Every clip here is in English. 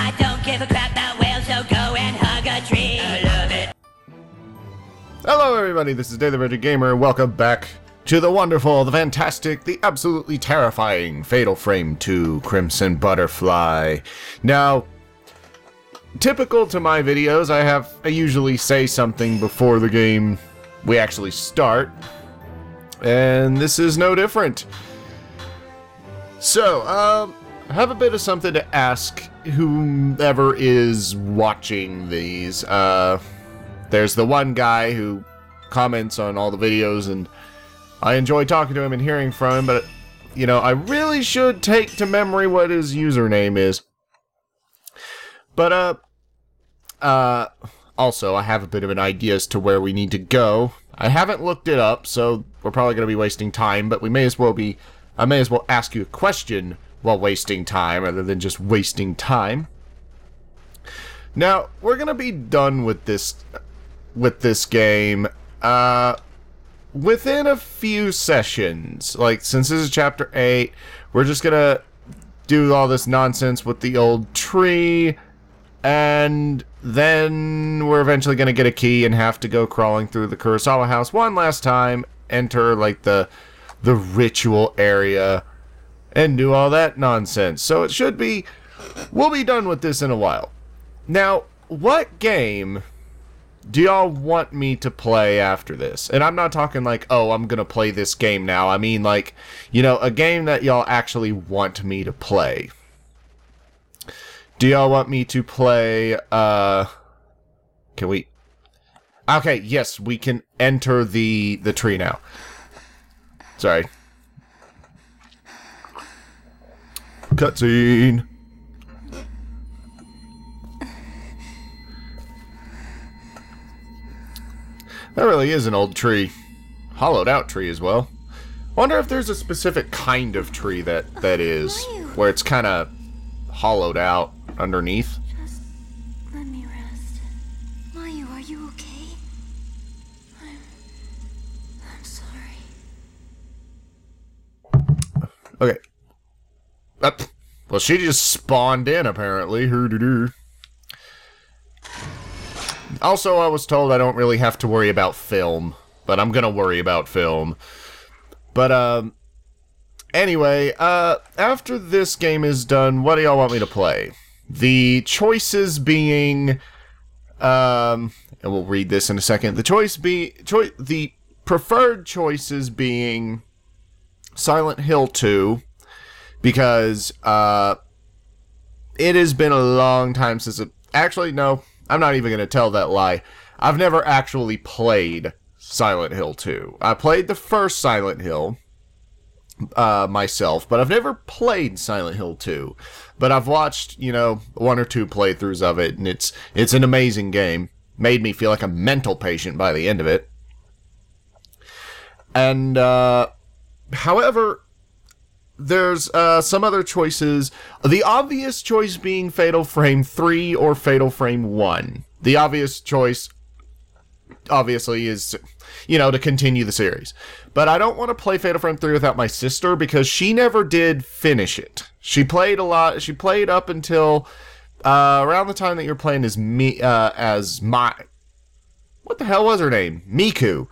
I don't give a crap about whales, so go and hug a tree. I love it. Hello everybody, this is Dave the Virgin Gamer, and welcome back to the wonderful, the fantastic, the absolutely terrifying Fatal Frame 2 Crimson Butterfly. Now, typical to my videos, I usually say something before the game we actually start, and this is no different. So, I have a bit of something to ask whomever is watching these. There's the one guy who comments on all the videos, and I enjoy talking to him and hearing from him, but, you know, I really should take to memory what his username is. But, also, I have a bit of an idea as to where we need to go. I haven't looked it up, so we're probably going to be wasting time, but I may as well ask you a question while wasting time, rather than just wasting time. Now, we're going to be done with this game, within a few sessions. Like, since this is Chapter 8, we're just going to do all this nonsense with the old tree, and then we're eventually going to get a key and have to go crawling through the Kurosawa house one last time, enter, like, the ritual area, and do all that nonsense. So it should be, we'll be done with this in a while. Now, what game do y'all want me to play after this? And I'm not talking like, oh, I'm gonna play this game now. I mean, like, you know, a game that y'all actually want me to play. Do y'all want me to play, can we... Okay, yes, we can enter the tree now. Sorry. Cutscene. That really is an old tree. Hollowed out tree as well. Wonder if there's a specific kind of tree that is, where it's kind of hollowed out underneath. Just let me rest. Mayu, are you okay? I'm sorry. Okay. Well, she just spawned in, apparently. Hoo-doo-doo. Also, I was told I don't really have to worry about film, but I'm gonna worry about film. But, anyway, after this game is done, what do y'all want me to play? The choices being, and we'll read this in a second. The preferred choices being Silent Hill 2, because, it has been a long time since actually, no, I'm not even going to tell that lie. I've never actually played Silent Hill 2. I played the first Silent Hill, myself, but I've never played Silent Hill 2. But I've watched, you know, 1 or 2 playthroughs of it, and it's an amazing game. Made me feel like a mental patient by the end of it. And, however, there's some other choices. The obvious choice being Fatal Frame 3 or Fatal Frame 1. The obvious choice, obviously, is, you know, to continue the series. But I don't want to play Fatal Frame 3 without my sister, because she never did finish it. She played a lot. She played up until around the time that you're playing as what the hell was her name? Miku.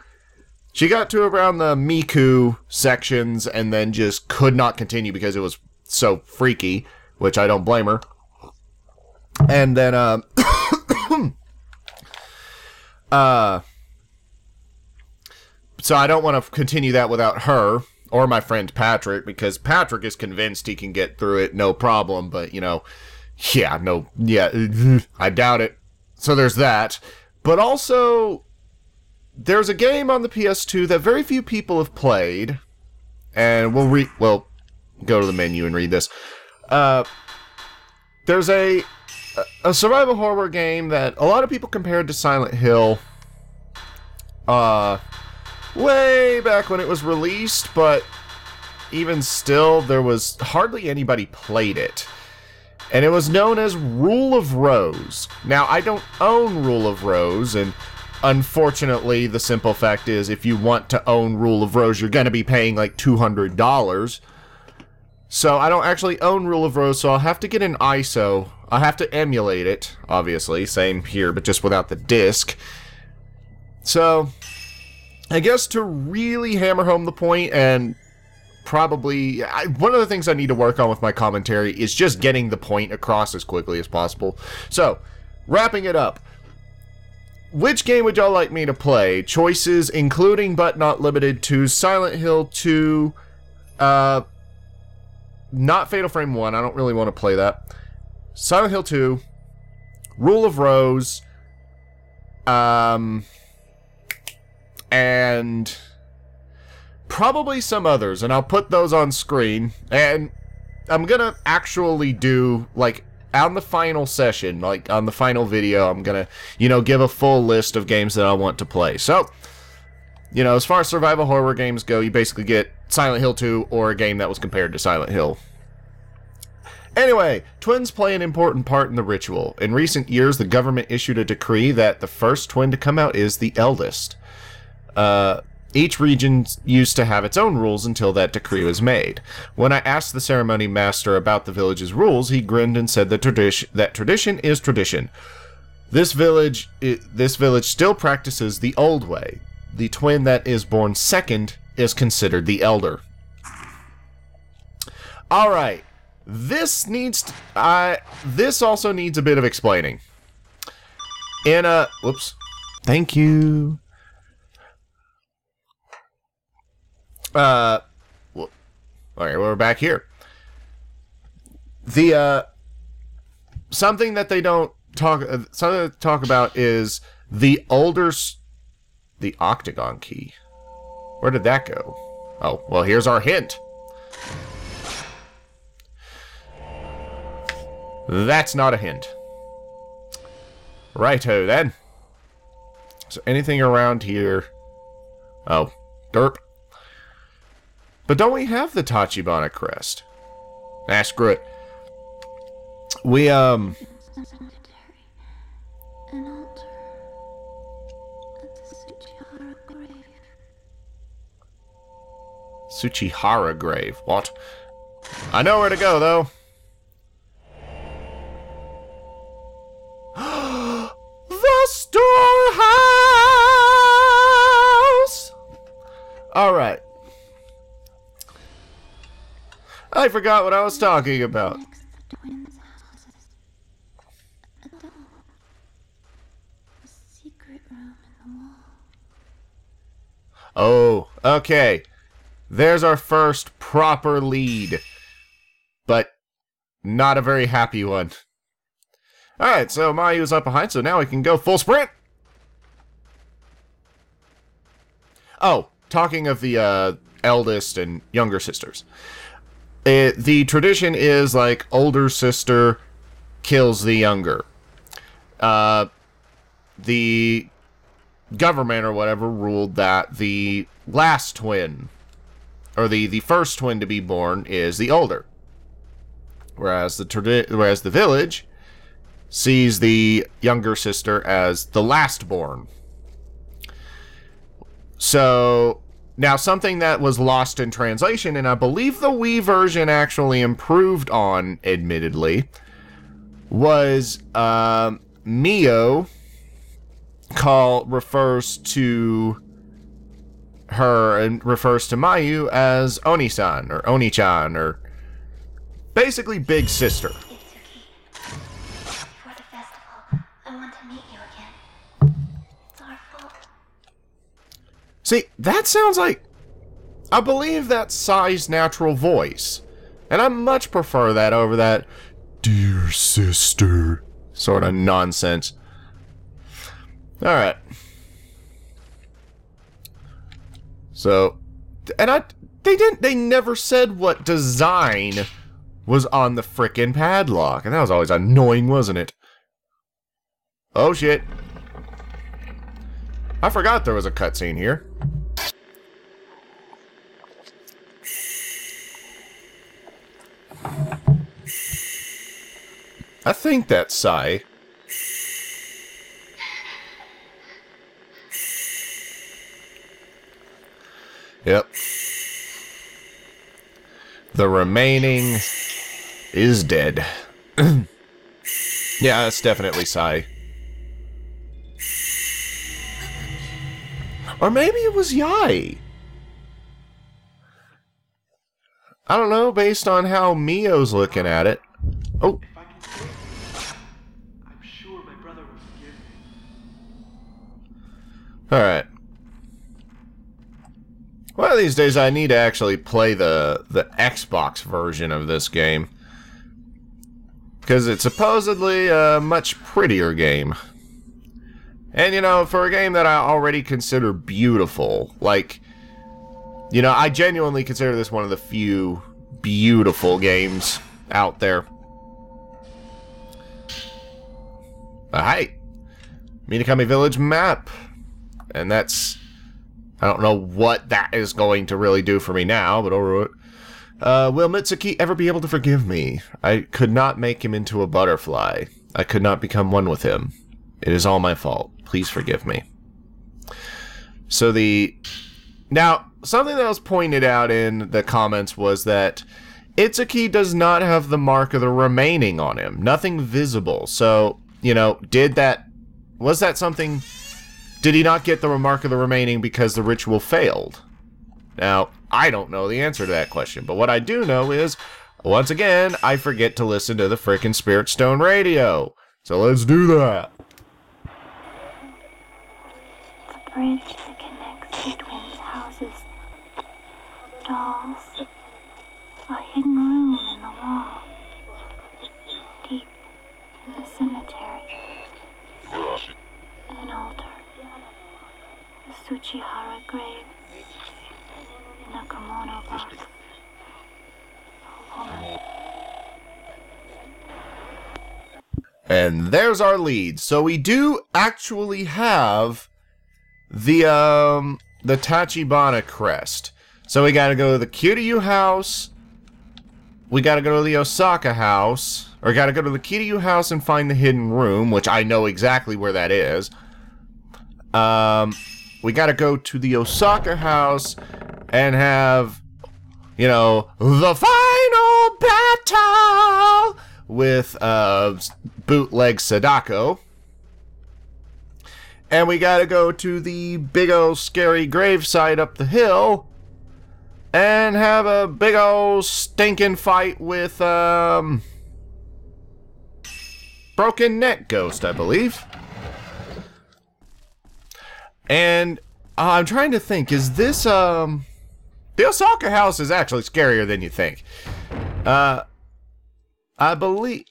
She got to around the Miku sections and then just could not continue because it was so freaky, which I don't blame her. And then, so I don't want to continue that without her or my friend Patrick, because Patrick is convinced he can get through it, no problem, but, you know, I doubt it. So there's that. But also, there's a game on the PS2 that very few people have played, and we'll go to the menu and read this. There's a survival horror game that a lot of people compared to Silent Hill, way back when it was released, but even still, there was hardly anybody played it. And it was known as Rule of Rose. Now, I don't own Rule of Rose, and unfortunately, the simple fact is, if you want to own Rule of Rose, you're going to be paying like $200. So I don't actually own Rule of Rose, so I'll have to get an ISO. I'll have to emulate it, obviously. Same here, but just without the disc. So, I guess to really hammer home the point, and probably... one of the things I need to work on with my commentary is just getting the point across as quickly as possible. So, wrapping it up. Which game would y'all like me to play? Choices including but not limited to Silent Hill 2, not Fatal Frame 1, I don't really want to play that. Silent Hill 2, Rule of Rose, and probably some others, and I'll put those on screen, and I'm gonna actually do, like, on the final session, like, on the final video, I'm gonna, give a full list of games that I want to play. So, as far as survival horror games go, you basically get Silent Hill 2 or a game that was compared to Silent Hill. Anyway, twins play an important part in the ritual. In recent years, the government issued a decree that the first twin to come out is the eldest. Each region used to have its own rules until that decree was made. When I asked the ceremony master about the village's rules, he grinned and said that tradition is tradition. This village still practices the old way. The twin that is born second is considered the elder. Alright, this also needs a bit of explaining. Whoops. Thank you. Well, okay, we're back here. Something that they don't talk about is the octagon key. Where did that go? Oh, well, here's our hint. That's not a hint. Righto, then. So anything around here... Oh, derp. But don't we have the Tachibana crest? Ah, screw it. We, Cemetery. An altar. At the Tsuchihara grave. Tsuchihara grave. What? I know where to go, though. The storehouse! Alright. I forgot what I was talking about. Next to the twins' houses. A door. A secret room in the wall. Oh, okay. There's our first proper lead. But not a very happy one. Alright, so Mayu's up behind, so now we can go full sprint! Oh, talking of the eldest and younger sisters. The tradition is, like, older sister kills the younger. The government or whatever ruled that the last twin, or the first twin to be born, is the older. Whereas the village sees the younger sister as the last born. So... Now, something that was lost in translation, and I believe the Wii version actually improved on, admittedly, was Mio refers to her and refers to Mayu as Oni-san, or Oni-chan, or basically Big Sister. Before the festival, I want to meet you again. It's our fault. See, that sounds like... I believe that's Sai's natural voice. And I much prefer that over that dear sister sort of nonsense. Alright. So, and they never said what design was on the frickin' padlock. And that was always annoying, wasn't it? Oh shit. I forgot there was a cutscene here. I think that's Sai. Yep. The remaining is dead. Yeah, that's definitely Sai. Or maybe it was Yai. I don't know, based on how Mio's looking at it. Oh. If I can save him, I'm sure my brother will forgive me. Alright. One of these days I need to actually play the Xbox version of this game. Because it's supposedly a much prettier game. And, you know, for a game that I already consider beautiful, like, you know, I genuinely consider this one of the few beautiful games out there. Hi. Minakami Village map. And that's... I don't know what that is going to really do for me now, but alright. Will Mitsuki ever be able to forgive me? I could not make him into a butterfly. I could not become one with him. It is all my fault. Please forgive me. So now, something that was pointed out in the comments was that Itsuki does not have the mark of the remaining on him. Nothing visible. So, you know, was that something... Did he not get the mark of the remaining because the ritual failed? Now, I don't know the answer to that question, but what I do know is, once again, I forget to listen to the frickin' Spirit Stone radio. So let's do that. The bridge that connects between houses. Dolls. A hidden room in the wall. Deep in the cemetery. An altar. The Tsuchihara grave. In a kimono box. A woman. And there's our lead. So we do actually have the Tachibana crest. So we gotta go to the Kiryu house. We gotta go to the Osaka house. Or gotta go to the Kiryu house and find the hidden room, which I know exactly where that is. We gotta go to the Osaka house and have, you know, the final battle with bootleg Sadako. And we gotta go to the big ol' scary gravesite up the hill and have a big ol' stinking fight with Broken Neck Ghost, I believe. And I'm trying to think, is this the Osaka house is actually scarier than you think. I believe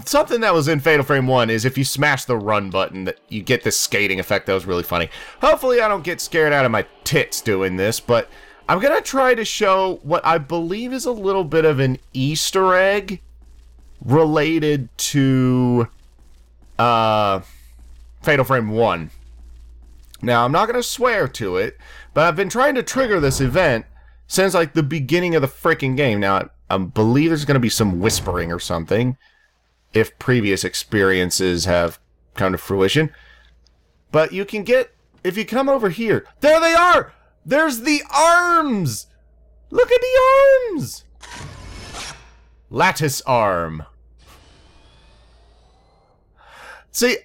something that was in Fatal Frame 1 is if you smash the run button, that you get this skating effect that was really funny. Hopefully I don't get scared out of my tits doing this, but I'm gonna try to show what I believe is a little bit of an Easter egg related to Fatal Frame 1. Now, I'm not gonna swear to it, but I've been trying to trigger this event since like the beginning of the freaking game. Now, I believe there's gonna be some whispering or something if previous experiences have come to fruition. But you can get, if you come over here, there they are! There's the arms! Look at the arms! Lattice arm. See,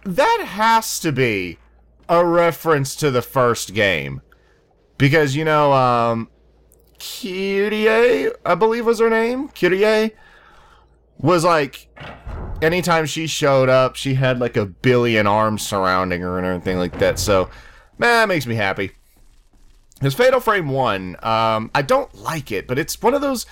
that has to be a reference to the first game. Because, you know, Kyrie, I believe was her name? Kyrie? Was like, anytime she showed up, she had like a billion arms surrounding her and everything like that. So, man, that makes me happy. Because Fatal Frame 1, I don't like it, but it's one of those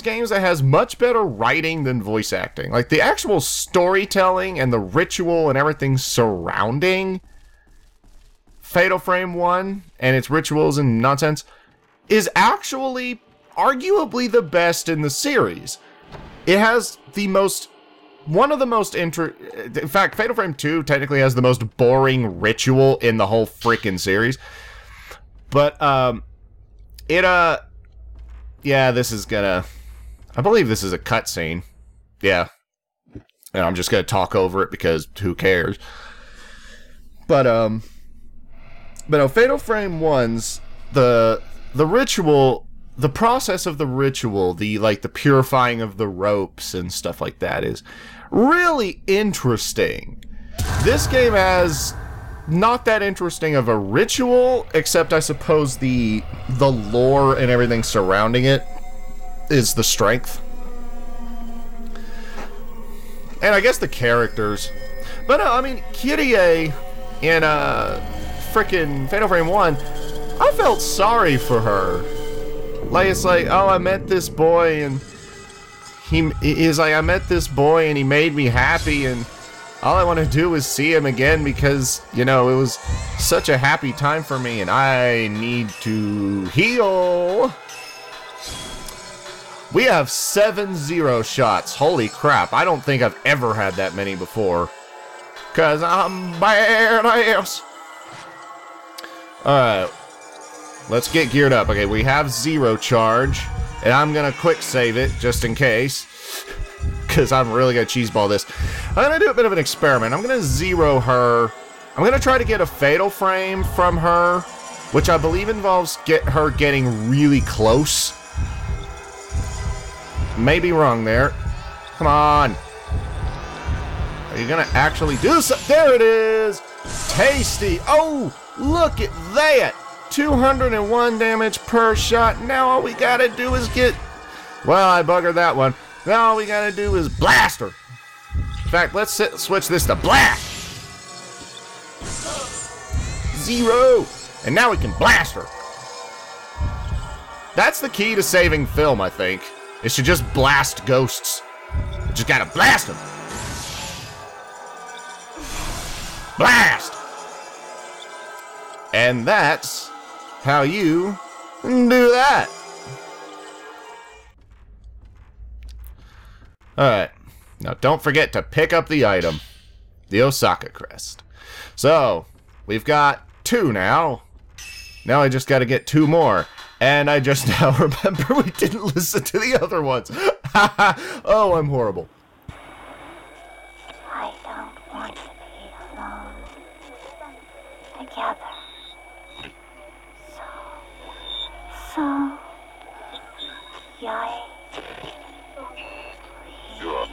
games that has much better writing than voice acting. Like, the actual storytelling and the ritual and everything surrounding Fatal Frame 1 and its rituals and nonsense is actually arguably the best in the series. It has the most, one of the most in fact, Fatal Frame 2 technically has the most boring ritual in the whole freaking series. But, yeah, this is gonna, I believe this is a cutscene. Yeah. And I'm just gonna talk over it because who cares? But Fatal Frame 1's, the ritual the process of the ritual, the purifying of the ropes and stuff like that is really interesting. This game has not that interesting of a ritual, except I suppose the lore and everything surrounding it is the strength. And I guess the characters. But no, I mean, Kyrie in frickin' Fatal Frame 1, I felt sorry for her. Like, it's like, oh, I met this boy and he's like, I met this boy and he made me happy and all I want to do is see him again because, you know, it was such a happy time for me and I need to heal. We have 7 0 shots. Holy crap. I don't think I've ever had that many before. Because I'm badass. Alright. Let's get geared up. Okay, we have 0 charge. And I'm going to quick save it just in case. Because I'm really going to cheeseball this. I'm going to do a bit of an experiment. I'm going to 0 her. I'm going to try to get a fatal frame from her. Which I believe involves her getting really close. May be wrong there. Come on. Are you going to actually do something? There it is. Tasty. Oh, look at that. 201 damage per shot. Now all we got to do is get... Well, I buggered that one. Now all we got to do is blast her. In fact, let's switch this to blast. 0. And now we can blast her. That's the key to saving film, I think. Is to just blast ghosts. You just gotta blast them. Blast! And that's how you do that. Alright. Now don't forget to pick up the item. The Osaka Crest. So, we've got 2 now. Now I just gotta get 2 more. And I just now remember we didn't listen to the other ones. Oh, I'm horrible. I don't want to be alone. Together. So, Yai. Kill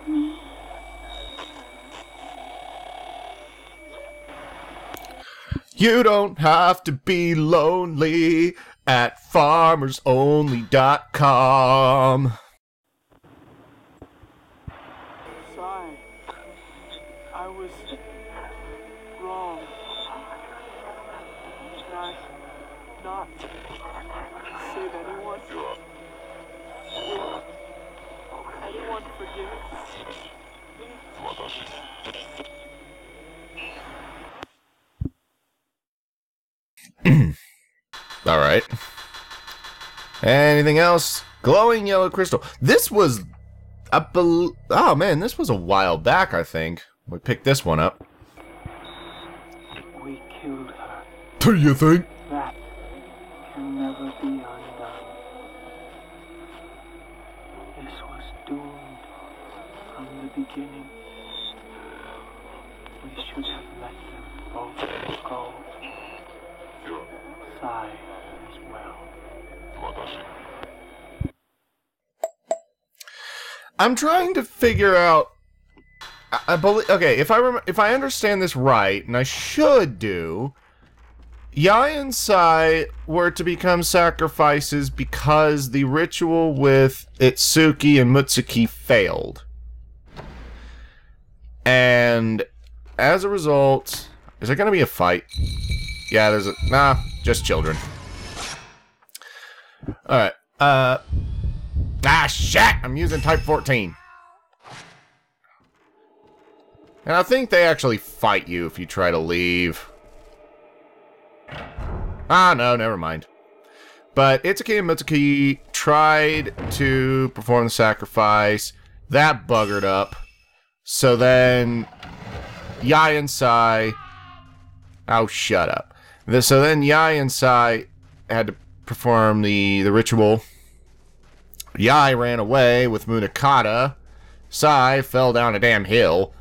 me. You don't have to be lonely at farmersonly.com. Sorry. I was wrong. Should I not save anyone? Will anyone forgive? Alright. Anything else? Glowing yellow crystal. This was... oh man, this was a while back, I think. We picked this one up. We killed her. Do you think? That can never be undone. This was doomed from the beginning. We should have let them both go. Sai as well. I'm trying to figure out... I believe... Okay, if I understand this right, and I should do... Yai and Sai were to become sacrifices because the ritual with Itsuki and Mutsuki failed. And as a result... Is there going to be a fight? Yeah, there's a... Nah, just children. Alright, ah, shit! I'm using type 14. And I think they actually fight you if you try to leave. Ah, no, never mind. But Itsuki and Mutsuki tried to perform the sacrifice. That buggered up. So then... Yai and Sai... Oh, shut up. So then Yai and Sai had to perform the ritual. Yai ran away with Munakata. Sai fell down a damn hill.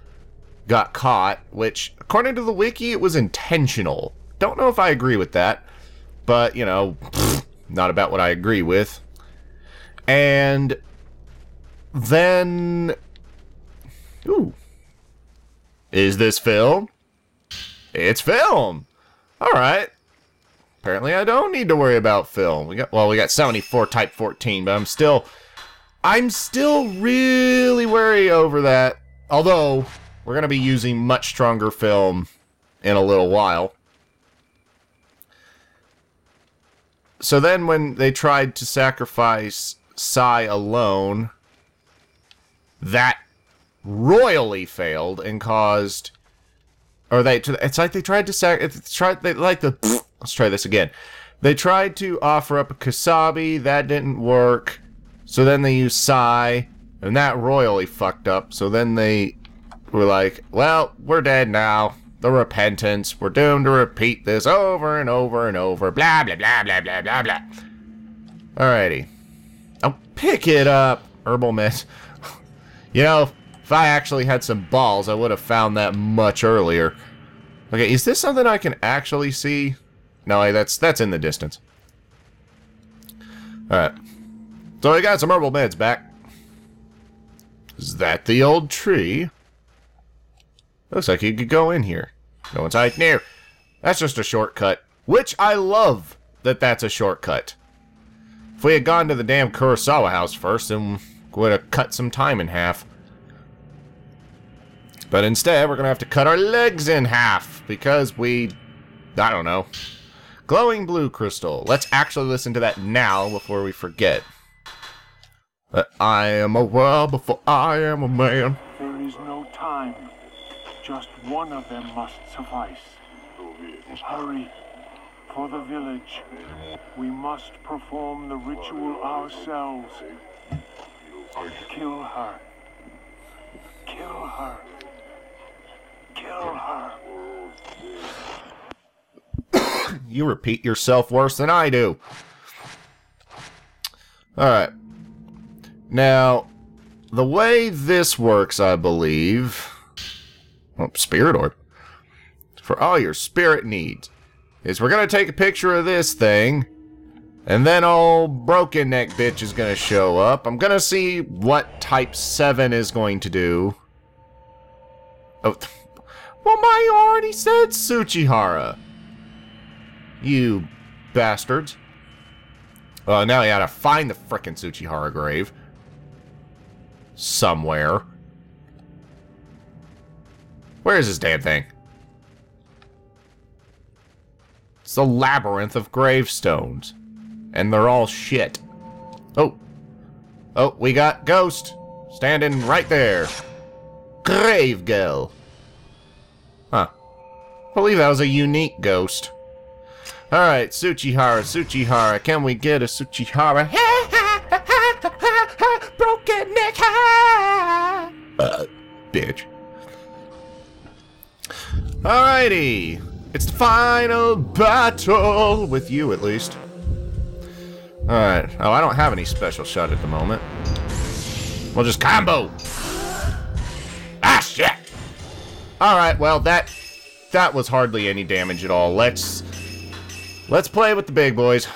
Got caught, which, according to the wiki, it was intentional. don't know if I agree with that. But, you know, not about what I agree with. And then... Ooh. Is this film? It's film! Alright. Apparently I don't need to worry about film. We got 74 Type 14, but I'm still really wary over that. Although, we're going to be using much stronger film in a little while. So then when they tried to sacrifice Sai alone, that royally failed and caused... It's like they tried to let's try this again. They tried to offer up a Kasabi, that didn't work. So then they used Sai, and that royally fucked up. So then they were like, well, we're dead now. The repentance. We're doomed to repeat this over and over and over. Blah, blah, blah, blah, blah, blah, blah. Alrighty. I'll pick it up. Herbal mist. You know, if I actually had some balls, I would have found that much earlier. Okay, is this something I can actually see? No, that's in the distance. Alright. So we got some herbal meds back. Is that the old tree? Looks like you could go in here. No one's hiding here. That's just a shortcut. Which I love that that's a shortcut. If we had gone to the damn Kurosawa house first, then we would have cut some time in half. But instead, we're going to have to cut our legs in half. Because I don't know. Glowing blue crystal. Let's actually listen to that now before we forget. I am a world before I am a man. There is no time. Just one of them must suffice. Hurry, for the village. We must perform the ritual ourselves. Kill her. Kill her. Kill her. You repeat yourself worse than I do. Alright. Now, the way this works, I believe... Oh, spirit orb. For all your spirit needs. Is we're going to take a picture of this thing. And then old broken neck bitch is going to show up. I'm going to see what type 7 is going to do. Oh, well, I already said Tsuchihara. You bastards. Well, now you gotta find the frickin' Tsuchihara grave. Somewhere. Where is this damn thing? It's a labyrinth of gravestones. And they're all shit. Oh. Oh, we got Ghost. Standing right there. Grave girl. Huh. I believe that was a unique ghost. Alright, Tsuchihara, can we get a Tsuchihara? Broken neck. Bitch. Alrighty. It's the final battle, with you at least. Alright. Oh, I don't have any special shot at the moment. We'll just combo. Ah, shit. Alright, well, that was hardly any damage at all. Let's play with the big boys.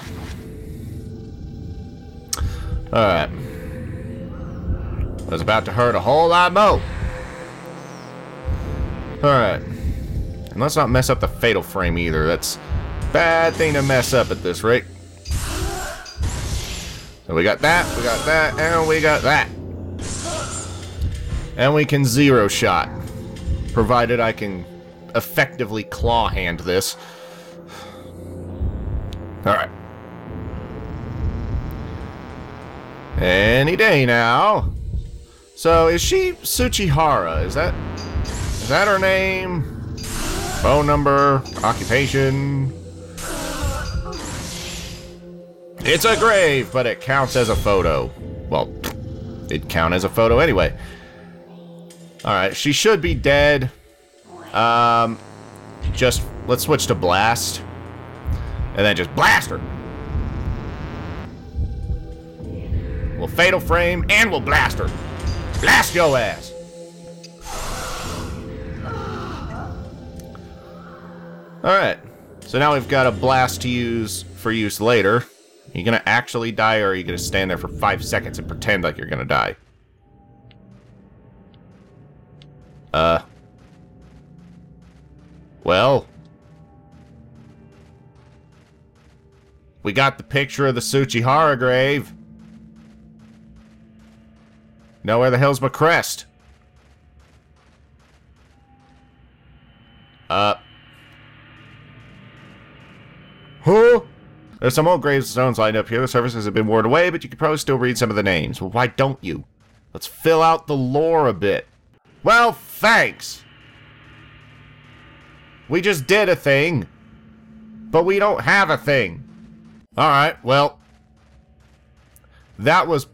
Alright. I was about to hurt a whole lot more. Alright. And let's not mess up the fatal frame either. That's a bad thing to mess up at this rate. So we got that, and we got that. And we can zero shot. Provided I can effectively claw hand this. Alright. Any day now. So, is she Tsuchihara? Is that her name? Phone number? Occupation? It's a grave, but it counts as a photo. Well, it'd count as a photo anyway. Alright, she should be dead. Just, let's switch to blast. And then just blast her. We'll fatal frame and we'll blast her. Blast your ass. Alright. So now we've got a blast to use for use later. Are you gonna actually die, or are you gonna stand there for 5 seconds and pretend like you're gonna die? Well... we got the picture of the Tsuchihara grave. Now where the hell's my crest? Huh? There's some old gravestones lined up here. The surfaces have been worn away, but you can probably still read some of the names. Well, why don't you? Let's fill out the lore a bit. Well, thanks! We just did a thing. But we don't have a thing. Alright, well. That was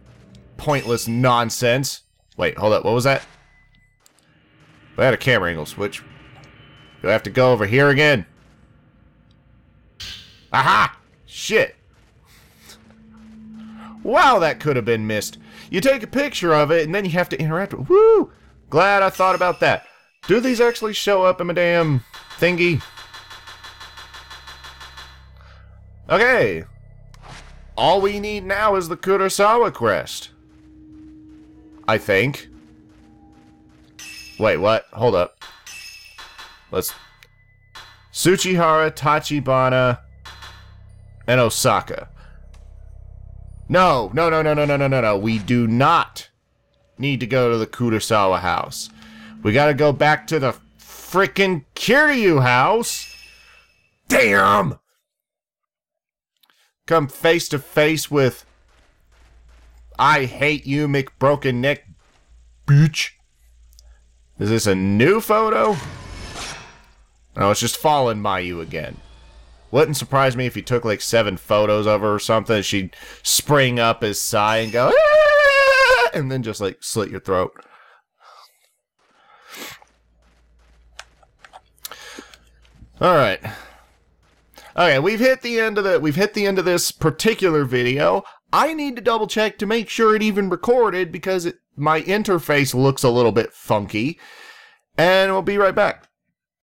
pointless nonsense. Wait, hold up. What was that? We had a camera angle switch. Do I have to go over here again? Aha! Shit! Wow, that could have been missed. You take a picture of it, and then you have to interact with... Woo! Glad I thought about that. Do these actually show up in my damn thingy? Okay. All we need now is the Kurosawa crest. I think. Wait, what? Hold up. Let's... Tsuchihara, Tachibana, and Osaka. No. We do not need to go to the Kurosawa house. We gotta go back to the frickin' Kiryu house. Damn! Come face to face with... I hate you, McBroken Neck, bitch. Is this a new photo? No, it's just Fallen Mayu again. Wouldn't surprise me if you took like 7 photos of her or something. She'd spring up as Sai and go, "Ah!" and then just like slit your throat. All right. Okay, we've hit the end of this particular video. I need to double check to make sure it even recorded because my interface looks a little bit funky. And we'll be right back.